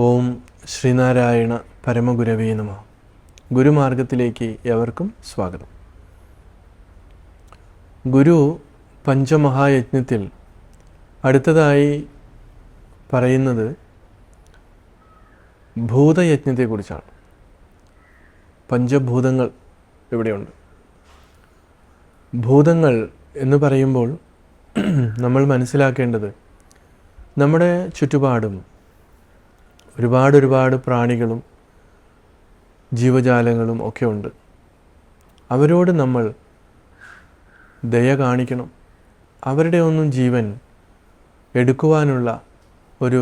ഓം ശ്രീനാരായണ പരമഗുരവേ നമഃ. ഗുരുമാർഗത്തിലേക്ക് എവർക്കും സ്വാഗതം. ഗുരു പഞ്ചമഹായജ്ഞത്തിൽ അടുത്തതായി പറയുന്നത് ഭൂതയജ്ഞത്തെക്കുറിച്ചാണ്. പഞ്ചഭൂതങ്ങൾ ഇവിടെയുണ്ട്. ഭൂതങ്ങൾ എന്ന് പറയുമ്പോൾ നമ്മൾ മനസ്സിലാക്കേണ്ടത് നമ്മുടെ ചുറ്റുപാടും ഒരുപാട് പ്രാണികളും ജീവജാലങ്ങളും ഒക്കെ ഉണ്ട്. അവരോട് നമ്മൾ ദയ കാണിക്കണം. അവരുടെ ഒന്നും ജീവൻ എടുക്കുവാനുള്ള ഒരു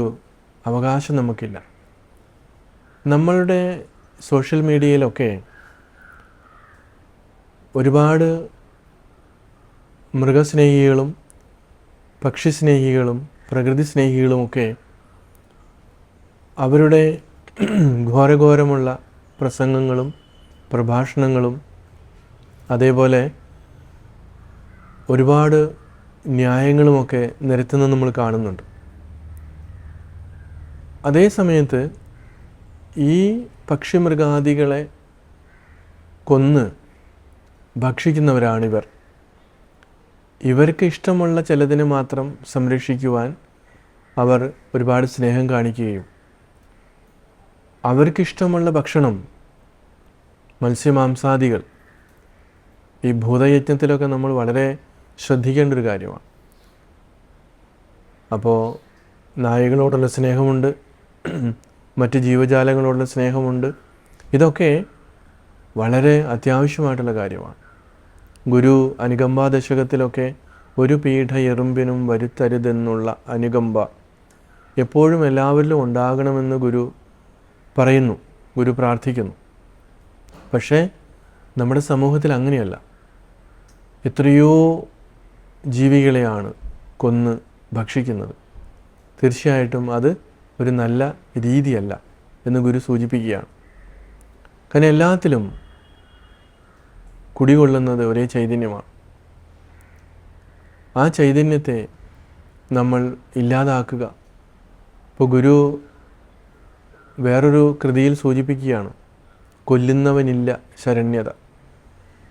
അവകാശം നമുക്കില്ല. നമ്മളുടെ സോഷ്യൽ മീഡിയയിലൊക്കെ ഒരുപാട് മൃഗസ്നേഹികളും പക്ഷിസ്നേഹികളും പ്രകൃതി സ്നേഹികളുമൊക്കെ അവരുടെ ഘോരഘോരമുള്ള പ്രസംഗങ്ങളും പ്രഭാഷണങ്ങളും അതേപോലെ ഒരുപാട് ന്യായങ്ങളുമൊക്കെ നിരത്തുന്നത് നമ്മൾ കാണുന്നുണ്ട്. അതേ സമയത്ത് ഈ പക്ഷിമൃഗാദികളെ കൊന്ന് ഭക്ഷിക്കുന്നവരാണിവർ. ഇവർക്ക് ഇഷ്ടമുള്ള ചിലതിനെ മാത്രം സംരക്ഷിക്കുവാൻ അവർ ഒരുപാട് സ്നേഹം കാണിക്കുകയും അവർക്കിഷ്ടമുള്ള ഭക്ഷണം മത്സ്യമാംസാദികൾ ഈ ഭൂതയജ്ഞത്തിലൊക്കെ നമ്മൾ വളരെ ശ്രദ്ധിക്കേണ്ട ഒരു കാര്യമാണ്. അപ്പോൾ നായകളോടുള്ള സ്നേഹമുണ്ട്, മറ്റ് ജീവജാലങ്ങളോടുള്ള സ്നേഹമുണ്ട്. ഇതൊക്കെ വളരെ അത്യാവശ്യമായിട്ടുള്ള കാര്യമാണ്. ഗുരു അനുകമ്പാ ദശകത്തിലൊക്കെ ഒരു പീഠ എറുമ്പിനും വരുത്തരുതെന്നുള്ള അനുകമ്പ എപ്പോഴും എല്ലാവരിലും ഉണ്ടാകണമെന്ന് ഗുരു പറയുന്നു, ഗുരു പ്രാർത്ഥിക്കുന്നു. പക്ഷേ നമ്മുടെ സമൂഹത്തിൽ അങ്ങനെയല്ല. എത്രയോ ജീവികളെയാണ് കൊന്ന് ഭക്ഷിക്കുന്നത്. തീർച്ചയായിട്ടും അത് ഒരു നല്ല രീതിയല്ല എന്ന് ഗുരു സൂചിപ്പിക്കുകയാണ്. കാരണം എല്ലാത്തിലും കുടികൊള്ളുന്നത് ഒരേ ചൈതന്യമാണ്. ആ ചൈതന്യത്തെ നമ്മൾ ഇല്ലാതാക്കുക. ഇപ്പോൾ ഗുരു വേറൊരു കൃതിയിൽ സൂചിപ്പിക്കുകയാണ്, കൊല്ലുന്നവനില്ല ശരണ്യത.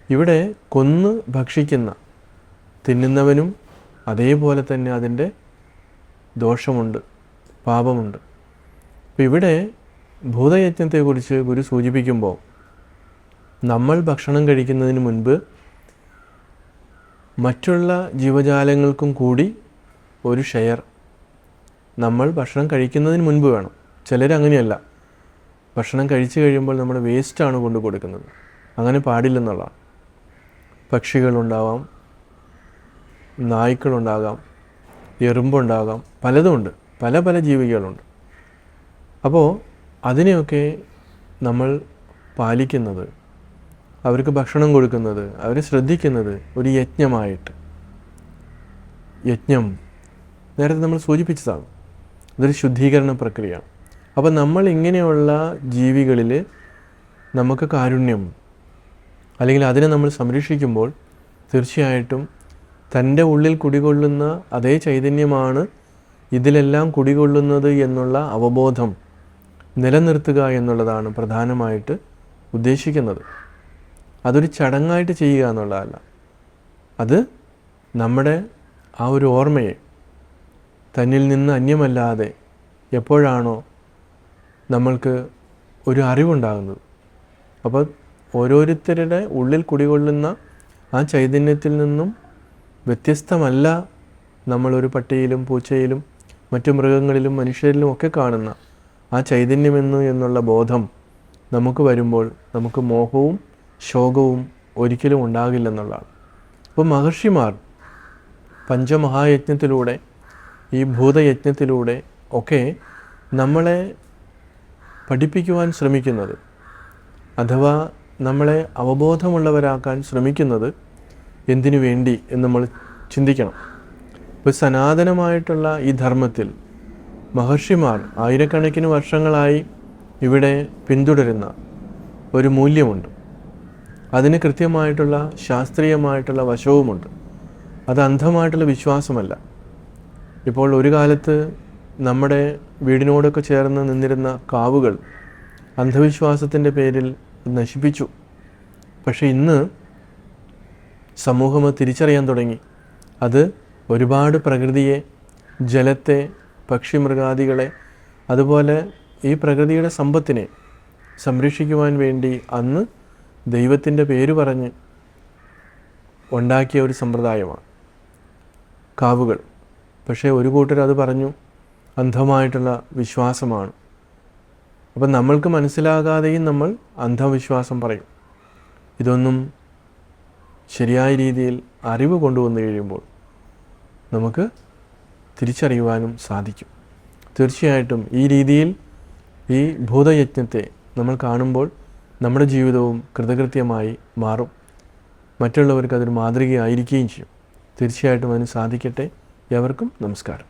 ഇവിടെ കൊന്ന് ഭക്ഷിക്കുന്ന തിന്നുന്നവനും അതേപോലെ തന്നെ അതിൻ്റെ ദോഷമുണ്ട്, പാപമുണ്ട്. അപ്പോൾ ഇവിടെ ഭൂതയജ്ഞത്തെക്കുറിച്ച് ഗുരു സൂചിപ്പിക്കുമ്പോൾ നമ്മൾ ഭക്ഷണം കഴിക്കുന്നതിന് മുൻപ് മറ്റുള്ള ജീവജാലങ്ങൾക്കും കൂടി ഒരു ഷെയർ നമ്മൾ ഭക്ഷണം കഴിക്കുന്നതിന് മുൻപ് വേണം. ചിലരങ്ങനെയല്ല, ഭക്ഷണം കഴിച്ചു കഴിയുമ്പോൾ നമ്മൾ വേസ്റ്റാണ് കൊണ്ടു കൊടുക്കുന്നത്. അങ്ങനെ പാടില്ലെന്നുള്ളതാണ്. പക്ഷികളുണ്ടാവാം, നായ്ക്കളുണ്ടാകാം, എറുമ്പുണ്ടാകാം, പലതുമുണ്ട്, പല ജീവികളുണ്ട്. അപ്പോൾ അതിനെയൊക്കെ നമ്മൾ പാലിക്കുന്നത്, അവർക്ക് ഭക്ഷണം കൊടുക്കുന്നത്, അവരെ ശ്രദ്ധിക്കുന്നത് ഒരു യജ്ഞമായിട്ട്. യജ്ഞം നേരത്തെ നമ്മൾ സൂചിപ്പിച്ചതാണ്, ഇതൊരു ശുദ്ധീകരണ പ്രക്രിയയാണ്. അപ്പോൾ നമ്മൾ ഇങ്ങനെയുള്ള ജീവികളിൽ നമുക്ക് കാരുണ്യം, അല്ലെങ്കിൽ അതിനെ നമ്മൾ സംരക്ഷിക്കുമ്പോൾ തീർച്ചയായിട്ടും തൻ്റെ ഉള്ളിൽ കുടികൊള്ളുന്ന അതേ ചൈതന്യമാണ് ഇതിലെല്ലാം കുടികൊള്ളുന്നത് എന്നുള്ള അവബോധം നിലനിർത്തുക എന്നുള്ളതാണ് പ്രധാനമായിട്ട് ഉദ്ദേശിക്കുന്നത്. അതൊരു ചടങ്ങായിട്ട് ചെയ്യുക എന്നുള്ളതല്ല. അത് നമ്മുടെ ആ ഒരു ഓർമ്മയെ തന്നിൽ നിന്ന് അന്യമല്ലാതെ എപ്പോഴാണോ നമ്മൾക്ക് ഒരു അറിവുണ്ടാകുന്നത്, അപ്പോൾ ഓരോരുത്തരുടെ ഉള്ളിൽ കുടികൊള്ളുന്ന ആ ചൈതന്യത്തിൽ നിന്നും വ്യത്യസ്തമല്ല നമ്മളൊരു പട്ടിയിലും പൂച്ചയിലും മറ്റു മൃഗങ്ങളിലും മനുഷ്യരിലും ഒക്കെ കാണുന്ന ആ ചൈതന്യമെന്ന് എന്നുള്ള ബോധം നമുക്ക് വരുമ്പോൾ നമുക്ക് മോഹവും ശോകവും ഒരിക്കലും ഉണ്ടാകില്ലെന്നുള്ളതാണ്. അപ്പോൾ മഹർഷിമാർ പഞ്ചമഹായജ്ഞത്തിലൂടെ, ഈ ഭൂതയജ്ഞത്തിലൂടെ ഒക്കെ നമ്മളെ പഠിപ്പിക്കുവാൻ ശ്രമിക്കുന്നത്, അഥവാ നമ്മളെ അവബോധമുള്ളവരാക്കാൻ ശ്രമിക്കുന്നത് എന്തിനു വേണ്ടി എന്ന് നമ്മൾ ചിന്തിക്കണം. ഇപ്പോൾ സനാതനമായിട്ടുള്ള ഈ ധർമ്മത്തിൽ മഹർഷിമാർ ആയിരക്കണക്കിന് വർഷങ്ങളായി ഇവിടെ പിന്തുടരുന്ന ഒരു മൂല്യമുണ്ട്. അതിന് കൃത്യമായിട്ടുള്ള ശാസ്ത്രീയമായിട്ടുള്ള വശവുമുണ്ട്. അത് അന്ധമായിട്ടുള്ള വിശ്വാസമല്ല. ഇപ്പോൾ ഒരു കാലത്ത് നമ്മുടെ വീടിനോടൊക്കെ ചേർന്ന് നിന്നിരുന്ന കാവുകൾ അന്ധവിശ്വാസത്തിൻ്റെ പേരിൽ നശിപ്പിച്ചു. പക്ഷേ ഇന്ന് സമൂഹം തിരിച്ചറിയാൻ തുടങ്ങി. അത് ഒരുപാട് പ്രകൃതിയെ, ജലത്തെ, പക്ഷിമൃഗാദികളെ, അതുപോലെ ഈ പ്രകൃതിയുടെ സമ്പത്തിനെ സംരക്ഷിക്കുവാൻ വേണ്ടി അന്ന് ദൈവത്തിൻ്റെ പേര് പറഞ്ഞ് ഉണ്ടാക്കിയ ഒരു സമ്പ്രദായമാണ് കാവുകൾ. പക്ഷേ ഒരു കൂട്ടർ അത് പറഞ്ഞു അന്ധമായിട്ടുള്ള വിശ്വാസമാണ്. അപ്പം നമ്മൾക്ക് മനസ്സിലാകാതെയും നമ്മൾ അന്ധവിശ്വാസം പറയും. ഇതൊന്നും ശരിയായ രീതിയിൽ അറിവ് കൊണ്ടുവന്നു കഴിയുമ്പോൾ നമുക്ക് തിരിച്ചറിയുവാനും സാധിക്കും. തീർച്ചയായിട്ടും ഈ രീതിയിൽ ഈ ഭൂതയജ്ഞത്തെ നമ്മൾ കാണുമ്പോൾ നമ്മുടെ ജീവിതവും കൃതകൃത്യമായി മാറും. മറ്റുള്ളവർക്ക് അതൊരു മാതൃകയായിരിക്കുകയും ചെയ്യും. തീർച്ചയായിട്ടും അതിന് സാധിക്കട്ടെ. എവർക്കും നമസ്കാരം.